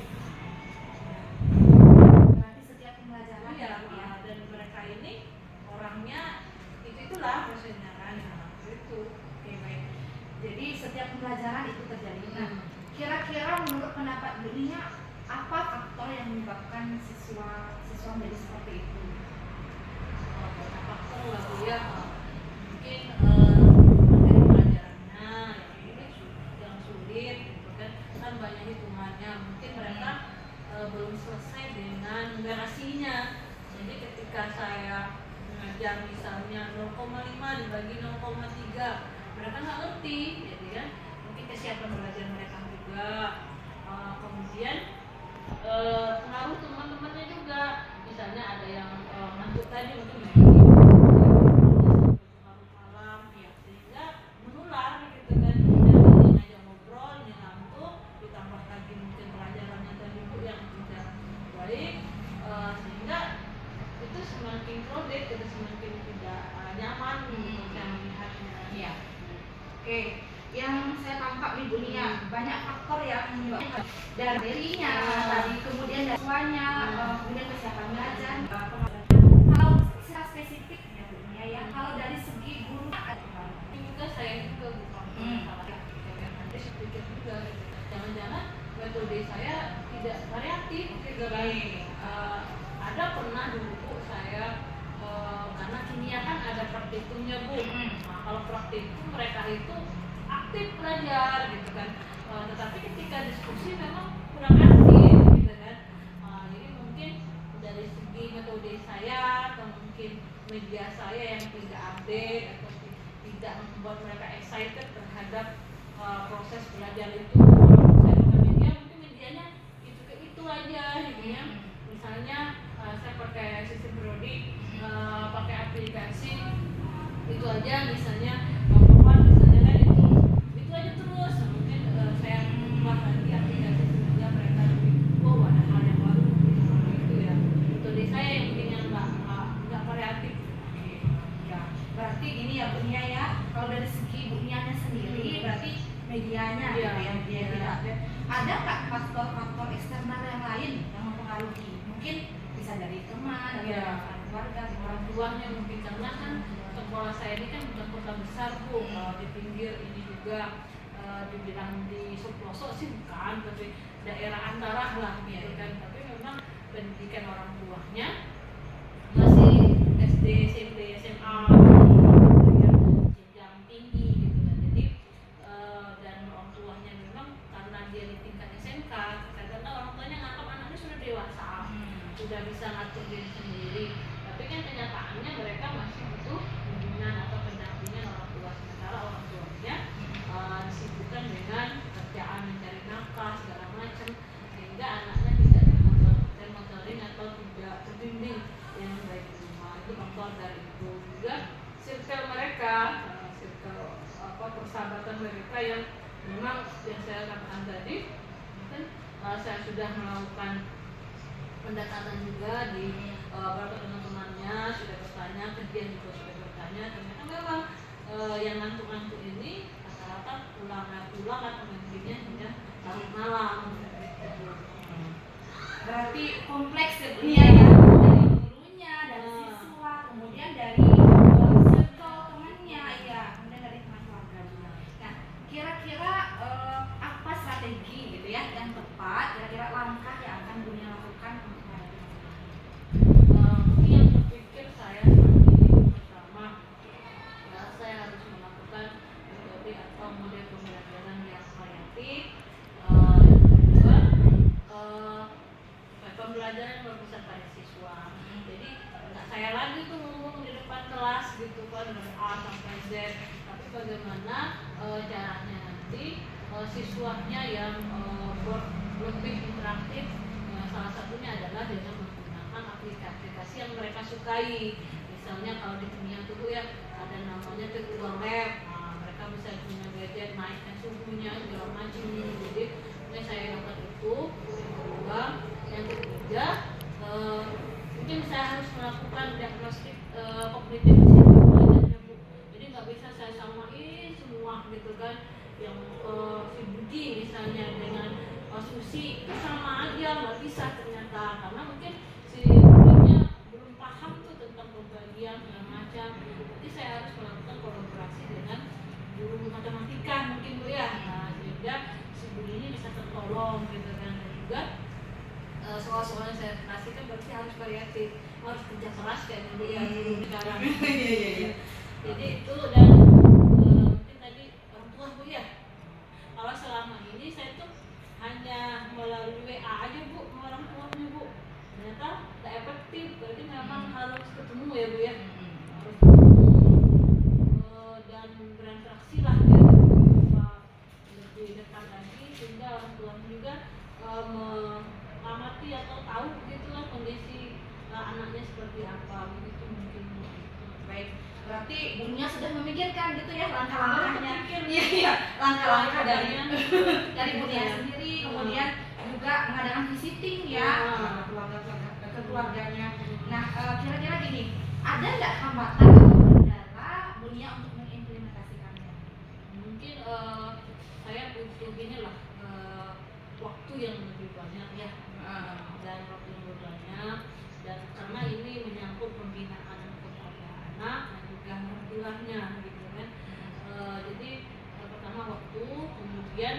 Berarti setiap pembelajaran Iya, ya. dan mereka ini orangnya itulah prosesnya kan, itu. Oke baik. Jadi setiap pembelajaran itu terjadi. Nah, Hmm. kira-kira menurut pendapat Bunia apa faktor yang menyebabkan siswa menjadi seperti itu? Faktor lah Bu ya, mungkin materi pelajarannya yang sulit gitu kan banyak hitungannya, mungkin mereka belum selesai dengan numerasinya. Jadi ketika saya mengajar misalnya 0,5 dibagi 0,3, mereka nggak ngerti, jadi kan mungkin kesiapan belajar mereka juga. Kemudian pengaruh teman-temannya juga, misalnya ada yang ngantuk tadi mungkin pengaruh malam ya, sehingga menular gitu kan, dari ngajak ngobrol yang ngantuk, ditambah lagi mungkin pelajarannya tadi itu yang tidak baik, sehingga itu semakin crowded, itu semakin tidak nyaman gitu saya melihatnya. Iya. Oke, yang saya tangkap nih Bunia banyak faktor yang menyebabkan dari dirinya, tadi kemudian dari siswanya, kemudian kesiapan belajar. Kalau secara spesifik ya Bunia ya, kalau dari segi guru ada Ini juga saya juga bukan salah nanti saya pikir juga jangan-jangan metode saya tidak variatif gitu kan. Ada pernah dulu saya karena kimia praktikumnya Bu. Nah, kalau praktikum mereka itu aktif belajar gitu kan. Tetapi ketika diskusi memang kurang aktif gitu kan. Jadi mungkin dari segi metode saya atau mungkin media saya yang tidak update atau tidak membuat mereka excited terhadap proses belajar itu. Kalau saya pakai media, mungkin medianya itu aja gitu ya. Misalnya saya pakai sistem Brody, pakai aplikasi itu aja, misalnya nomor misalnya kan itu aja terus. Mungkin saya buat nanti aplikasi sehingga mereka lebih wow ada hal yang baru gitu ya. Metode saya yang mungkin yang nggak variatif. Ya, berarti ini ya Bu Nia ya. Kalau dari segi Bu Nianya sendiri, berarti medianya Iya, gitu ya, media iya. tidak update. Ada nggak faktor-faktor eksternal yang lain yang mempengaruhi? Mungkin bisa dari teman, dari Iya. keluarga, dari Orang tuanya mungkin karena kan sekolah saya ini kan bukan kota besar Bu, di pinggir ini juga dibilang di pelosok sih bukan, tapi daerah antara lah gitu kan. Tapi memang pendidikan orang tuanya masih SD, SMP, SMA ya, jenjang tinggi gitu kan. Jadi dan orang tuanya memang karena dia di tingkat SMK, karena orang tuanya nganggap anaknya sudah dewasa, sudah bisa ngatur diri sendiri. Tapi kan kenyataannya mereka masih butuh bimbingan atau pendampingan orang tua, sementara orang tuanya disibukkan dengan kerjaan mencari nafkah segala macam, sehingga anaknya tidak termonitoring atau tidak terbimbing yang baik di rumah. Itu faktor dari itu. Juga circle mereka, circle persahabatan mereka yang memang yang saya katakan tadi, mungkin saya sudah melakukan pendekatan juga di beberapa teman-temannya, sudah bertanya, kerjaan juga sudah bertanya, ternyata memang yang ngantuk-ngantuk ini rata-rata pulang atau mungkinnya hingga larut malam gitu. berarti kompleks ya Bu Nia ya, dari gurunya, dari siswa, kemudian dari circle temannya, ya, kemudian dari teman keluarganya. Nah, kira-kira apa strategi gitu ya yang tepat, kira-kira langkah yang akan Bu Nia lakukan untuk menghadapi masalah ini? Mungkin yang terpikir saya saat ini pertama, saya harus melakukan metode atau model pembelajaran yang variatif. Yang kedua, pembelajaran yang berpusat pada siswa. Jadi nggak saya lagi tuh ngomong di depan kelas gitu kan dari A sampai Z, tapi bagaimana caranya nanti siswanya yang lebih interaktif. Salah satunya adalah dengan menggunakan aplikasi yang mereka sukai. Misalnya kalau di dunia tubuh ya ada namanya virtual lab. Mereka bisa punya gadget naikkan suhunya segala macam. Jadi ini saya dapat itu. Yang kedua, yang ketiga mungkin saya harus melakukan diagnostik kognitif belajarnya Bu. Jadi nggak bisa saya samain semua gitu kan. Yang si Budi misalnya dengan Susi itu sama aja, nggak bisa ternyata karena mungkin si Budinya belum paham tuh tentang pembagian segala macam. Jadi saya harus melakukan kolaborasi dengan guru matematika mungkin Bu ya, sehingga si Budi ini bisa tertolong gitu kan. Dan juga soal-soal yang saya kasihkan berarti harus variatif, harus kerja keras kayak Bu ya sekarang. Jadi itu dan mungkin tadi orang tua Bu ya, kalau selama ini saya tuh hanya melalui WA aja Bu sama orang tuanya Bu, ternyata tidak efektif. Berarti memang harus ketemu ya Bu ya, harus ketemu dan berinteraksi lah ya, lebih dekat lagi sehingga orang tua juga mengamati atau tahu gitulah kondisi anaknya seperti apa begitu mungkin. Baik, berarti Bu Nia sudah memikirkan gitu ya langkah-langkahnya. Iya, Iya, langkah-langkah dari dari Bu Nia sendiri, kemudian juga mengadakan visiting ya ke keluarganya. Nah, kira-kira gini, ada nggak hambatan atau kendala Bu Nia untuk mengimplementasikannya? Mungkin saya butuh inilah waktu yang lebih banyak ya, dan waktu yang lebih banyak, dan karena ini menyangkut pembinaan kepada anak dan juga orang tuanya gitu kan. Jadi pertama waktu, kemudian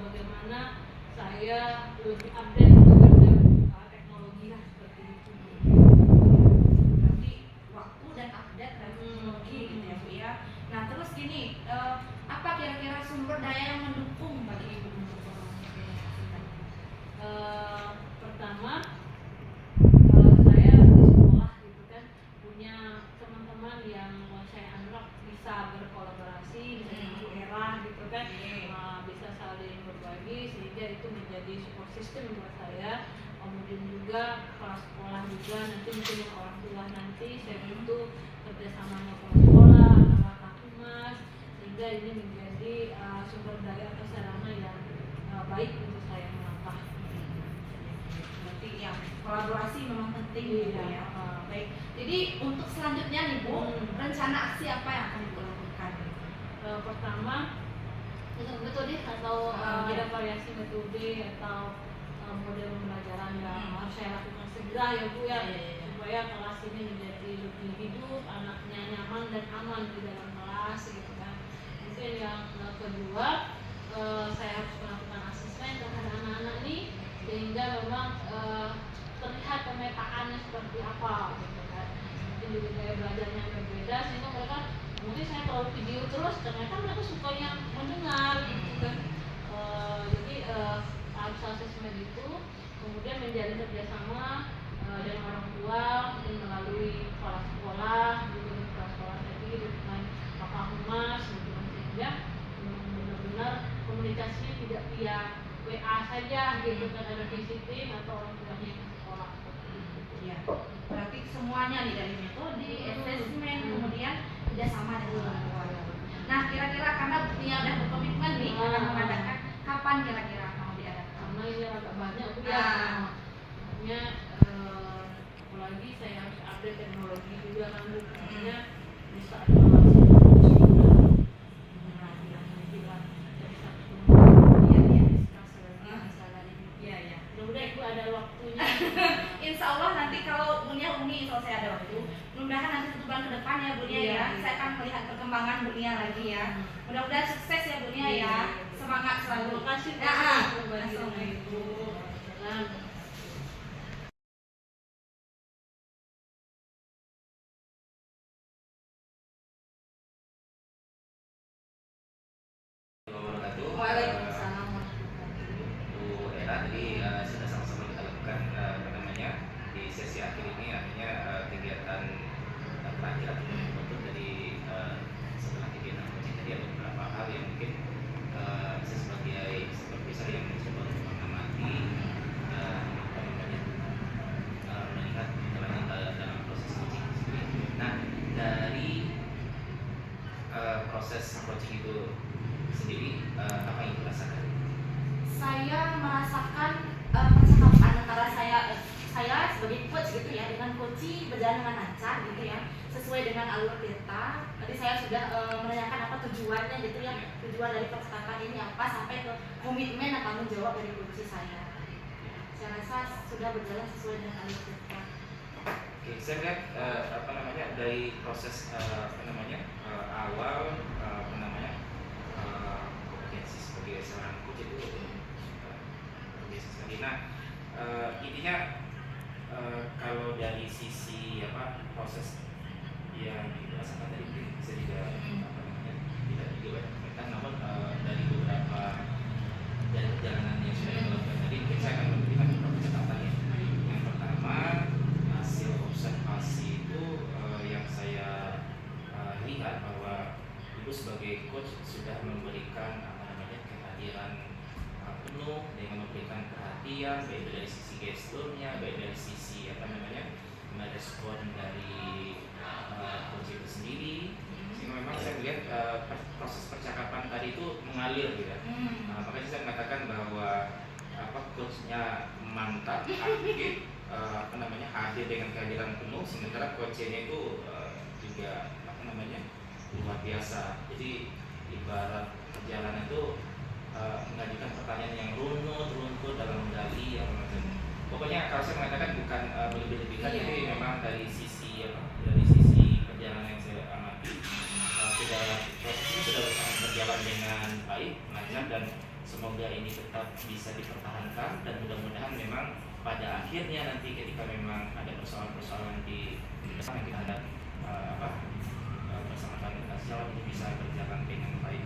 bagaimana saya lebih update terhadap teknologi lah seperti itu. Berarti waktu dan update harus juga kepala sekolah juga, nanti mungkin yang orang tua nanti saya butuh kerjasamanya kepala sekolah atau humas, sehingga ini menjadi sumber daya atau sarana yang baik untuk saya melangkah. Berarti ya kolaborasi memang penting gitu ya. Baik. Jadi untuk selanjutnya nih Bu, rencana aksi apa yang akan Ibu lakukan? Pertama, metode atau ada variasi metode atau model pembelajaran yang harus saya lakukan segera ya Bu ya, supaya kelas ini menjadi lebih hidup, anaknya nyaman dan aman di dalam kelas gitu kan. Mungkin yang kedua, saya harus melakukan asesmen terhadap anak-anak ini sehingga memang terlihat pemetaannya seperti apa gitu kan. Mungkin juga gaya belajarnya berbeda sehingga mereka mungkin saya kalau video terus ternyata mereka sukanya mendengar gitu kan. Jadi harus asesmen itu, kemudian menjalin kerjasama dengan orang tua mungkin melalui kepala sekolah, juga kepala sekolah tadi dengan Bapak Humas gitu kan, sehingga benar-benar komunikasinya tidak via WA saja gitu kan, ada visiting atau orang tuanya ke sekolah. Ya, berarti semuanya nih dari metode, asesmen, kemudian kerjasama dengan orang tua. Nah, kira-kira karena Bunia udah berkomitmen nih akan mengadakan, kapan kira-kira mau diadakan? Karena ini agak banyak Bu ya, makanya apalagi saya harus update teknologi juga kan Bu, makanya bisa mudah-mudahan Ibu ada waktunya. Insya Allah nanti kalau Bunia Umi, kalau saya ada waktu, mudah-mudahan nanti 1 bulan ke depan ya Bunia ya, saya akan melihat perkembangan Bunia lagi ya. Mudah-mudahan sukses ya Bunia ya, semangat selalu. Terima kasih Bu. Assalamualaikum. Waalaikumsalam. Bu Era, tadi sudah sama-sama kita lakukan di sesi akhir ini, artinya kegiatan terakhir atau penutup dari setelah kegiatan coaching tadi ada beberapa hal yang mungkin saya sebagai supervisor yang mencoba untuk mengamati melihat perjalanan dalam proses coaching sendiri. Nah, dari proses coaching itu sendiri apa yang dirasakan? Saya merasakan percakapan antara saya sebagai coach gitu ya dengan coach berjalan dengan lancar gitu ya, sesuai dengan alur kita. Tadi saya sudah menanyakan apa tujuannya gitu ya, tujuan dari percakapan ini apa, sampai ke komitmen dan tanggung jawab dari coach saya. Saya rasa sudah berjalan sesuai dengan alur kita. Oke, saya lihat dari proses awal kompetensi sebagai seorang coach itu biasa sekali. Nah, intinya kalau dari sisi proses yang dirasakan tadi mungkin bisa juga tidak juga banyak komentar, namun dari beberapa dari perjalanan yang sudah dilakukan tadi mungkin saya akan memberikan beberapa catatan ya. Yang pertama, hasil observasi itu yang saya lihat bahwa Ibu sebagai coach sudah memberikan kehadiran penuh dengan memberikan perhatian, baik dari sisi gesturnya, baik dari sisi merespon dari coach itu sendiri, sehingga memang saya melihat proses percakapan tadi itu mengalir gitu. Makanya saya mengatakan bahwa coachnya mantap, aktif, hadir dengan kehadiran penuh, sementara coachnya itu juga luar biasa. Jadi ibarat perjalanan itu mengajukan pertanyaan yang runtut dalam menggali pokoknya kalau saya mengatakan bukan berlebih-lebihkan, jadi memang dari sisi perjalanan yang saya amati proses ini sudah sangat berjalan dengan baik, lancar, dan semoga ini tetap bisa dipertahankan, dan mudah-mudahan memang pada akhirnya nanti ketika memang ada persoalan-persoalan di depan yang kita hadapi bersama kami itu bisa berjalan dengan baik.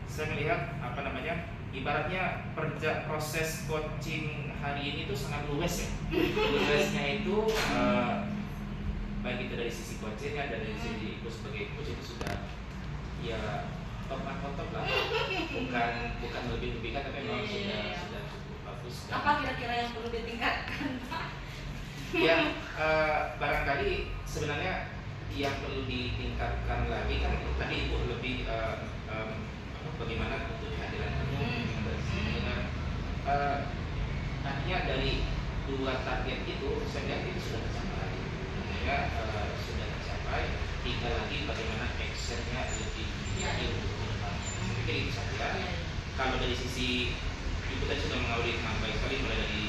Saya melihat ibaratnya proses coaching hari ini itu sangat luwes ya. Luwesnya itu baik itu dari sisi coachingnya dan dari sisi Ibu sebagai coach itu sudah ya top lah. Bukan lebih-lebihkan, tapi memang sudah cukup bagus. Apa kira-kira yang perlu ditingkatkan? Ya, barangkali sebenarnya yang perlu ditingkatkan lagi kan tadi Ibu lebih bagaimana untuk kehadiran umum dengan artinya dari dua target itu saya lihat itu sudah tercapai, ya sudah tercapai. Tinggal lagi bagaimana actionnya lebih untuk ke depannya. Saya pikir itu saja. Kalau dari sisi Ibu tadi sudah mengawali dengan baik sekali mulai dari